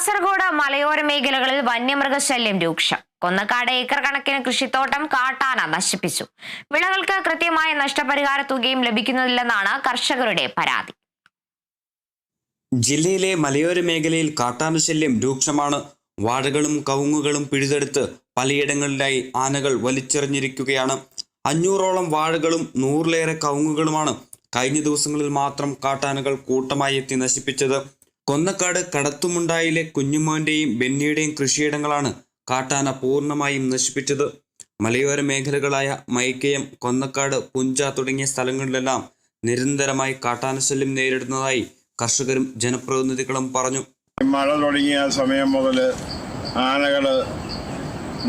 കാസർഗോഡ് മലയോര മേഖലകളിൽ വന്യമൃഗശല്യം രൂക്ഷം. കൊന്നക്കാട് ഏക്കർ കണക്കിന് കൃഷിത്തോട്ടം കാട്ടാന നശിപ്പിച്ചു. വിളകൾക്ക് കൃത്യമായ നഷ്ടപരിഹാര തുകയും ലഭിക്കുന്നില്ലെന്നാണ് കർഷകരുടെ പരാതി. ജില്ലയിലെ മലയോര മേഖലയിൽ കാട്ടാനശല്യം രൂക്ഷമാണ്. വാഴകളും കവുങ്ങുകളും പിഴുതെടുത്ത് പലയിടങ്ങളിലായി ആനകൾ വലിച്ചെറിഞ്ഞിരിക്കുകയാണ്. 500ഓളം വാഴകളും 100ലേറെ കവുങ്ങുകളുമാണ് കഴിഞ്ഞ ദിവസങ്ങളിൽ മാത്രം കാട്ടാനകൾ കൂട്ടമായി എത്തി നശിപ്പിച്ചത്. കൊന്നക്കാട് കടത്തുമുണ്ടായിലെ കുഞ്ഞുമോന്റെയും ബെന്നിയുടെയും കൃഷിയിടങ്ങളാണ് കാട്ടാന പൂർണ്ണമായും നശിപ്പിച്ചത്. മലയോര മേഖലകളായ മൈക്കയം, കൊന്നക്കാട്, പുഞ്ച തുടങ്ങിയ സ്ഥലങ്ങളിലെല്ലാം നിരന്തരമായി കാട്ടാനശല്യം നേരിടുന്നതായി കർഷകരും ജനപ്രതിനിധികളും പറഞ്ഞു. മഴ തുടങ്ങിയ സമയം മുതൽ ആനകൾ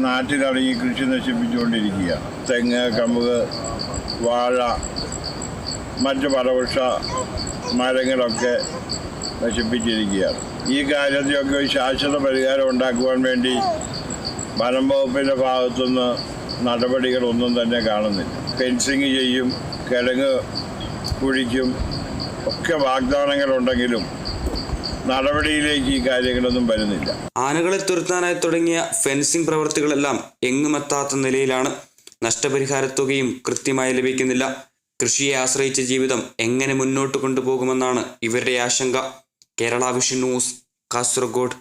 നാട്ടിലിറങ്ങി കൃഷി നശിപ്പിച്ചുകൊണ്ടിരിക്കുക. തെങ്ങ്, കമുക്, വാഴ, മറ്റു ഫലവൃക്ഷ മരങ്ങളൊക്കെ നശിപ്പിച്ചിരിക്കുകയാണ്. ഈ കാര്യത്തിലൊക്കെ ശാശ്വത പരിഹാരം ഉണ്ടാക്കുവാൻ വേണ്ടി വനം വകുപ്പിൻ്റെ ഭാഗത്തുനിന്ന് നടപടികളൊന്നും തന്നെ കാണുന്നില്ല. ഫെൻസിങ് ചെയ്യും, കിഴങ്ങ് കുഴിക്കും ഒക്കെ വാഗ്ദാനങ്ങളുണ്ടെങ്കിലും നടപടിയിലേക്ക് ഈ കാര്യങ്ങളൊന്നും വരുന്നില്ല. ആനകളെ തുരത്താനായി തുടങ്ങിയ ഫെൻസിംഗ് പ്രവൃത്തികളെല്ലാം എങ്ങുമെത്താത്ത നിലയിലാണ്. നഷ്ടപരിഹാരത്തുകയും കൃത്യമായി ലഭിക്കുന്നില്ല. കൃഷിയെ ആശ്രയിച്ച ജീവിതം എങ്ങനെ മുന്നോട്ട് കൊണ്ടുപോകുമെന്നാണ് ഇവരുടെ ആശങ്ക. Kerala vision news, Kasaragod.